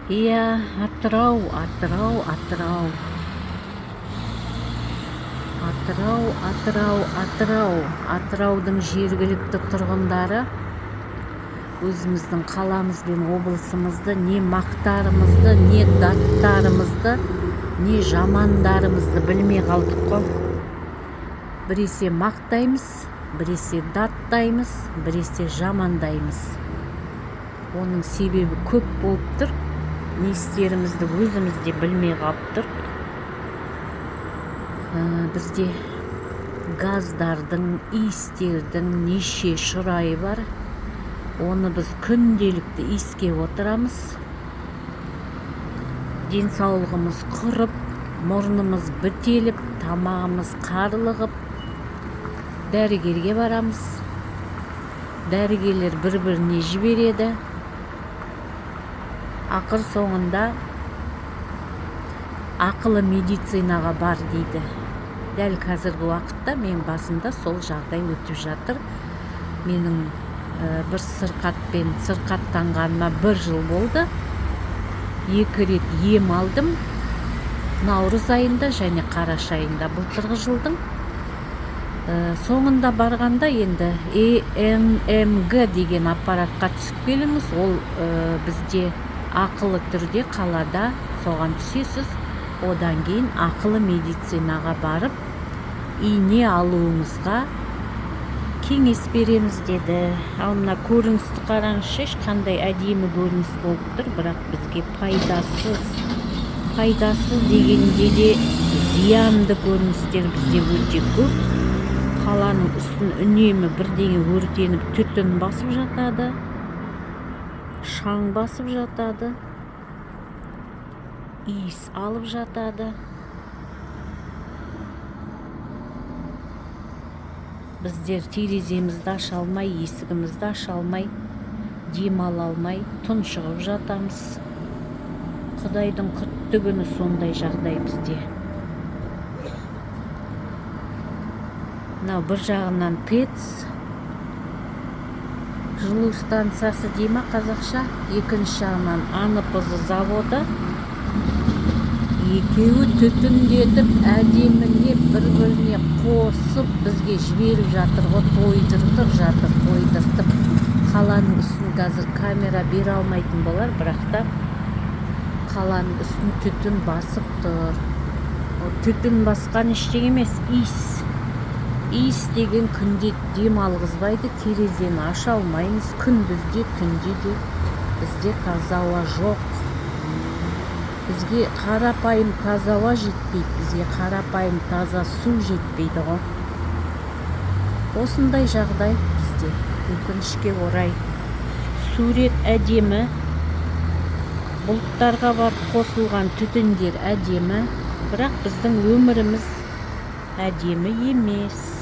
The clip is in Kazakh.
Iya, Атырау, Атырау, Атырау. Атырау, Атырау, Атырау. Атыраудың жергілікті тұрғындары өзіміздің қаламыз бен облысымызды не мақтарымызды, не даттарымызды, не жамандарымызды білмей қалдық қой. Біресе мақтаймыз, біресе даттаймыз, біресе жамандаймыз. Оның себебі көп болып тұр. Не істерімізді өзімізде білмей қалып тұр. Бізде газдардың, иістердің неше шырайы бар. Оны біз күнделікті иіске отырамыз. Денсаулығымыз құрып, мұрнымыз бітеліп, тамағымыз қарлығып, дәрігерге барамыз. Дәрігерлер бір-біріне жібереді. Ақыр соңында ақылы медицинаға бар дейді. Дәл қазіргі уақытта мен басымда сол жағдай өтіп жатыр. Менің бір сырқаттанғаныма 1 жыл болды. 2 рет ем алдым. Наурыз айында және қараша айында былтырғы жылдың. Соңында барғанда енді ЭНМГ деген аппаратқа түсіп келіңіз. Ол бізде ақылы түрде қалада соған түсесіз. Одан кейін ақылы медицинаға барып, ине алуыңызға кеңес береміз деді. Ал мына көріністі қараңызшы, қандай әдемі көрініс болып тұр, бірақ бізге пайдасыз дегенде де зиянды көріністер бізде өте көп. Қаланың үстін үнемі бірдеңе өртеніп, түтін басып жатады, шаң басып жатады, иіс алып жатады. Біздер тереземізді аша алмай, есігімізді аша алмай, демала алмай, тұншығып жатамыз. Құдайдың құтты күні сондай жағдай бізде. Мынау бір жағынан ТЭЦ, жылу станциясы дейма қазақша, екінші жағынан АНПЗ заводы. Екеуі түтіндетіп, әдемілеп, бір-біріне қосып, бізге жіберіп жатыр, тойдыртып жатыр, тойдыртып. Қаланың үстін қазір камера бере алмайтын болар, бірақ та қаланың үстін түтін басып тұр. Түтін басқан ештеңе емес, иіс. Иіс деген күнде дем алғызбайды, терезені аша алмаймыз, күндізде, түнде де. Бізде таза ауа жоқ. Бізге қарапайым таза ауа жетпейді, бізге қарапайым таза су жетпейді ғой. Осындай жағдай бізде, өкінішке орай. Сурет әдемі, бұлттарға барып қосылған түтіндер әдемі, бірақ біздің өміріміз әдемі емес.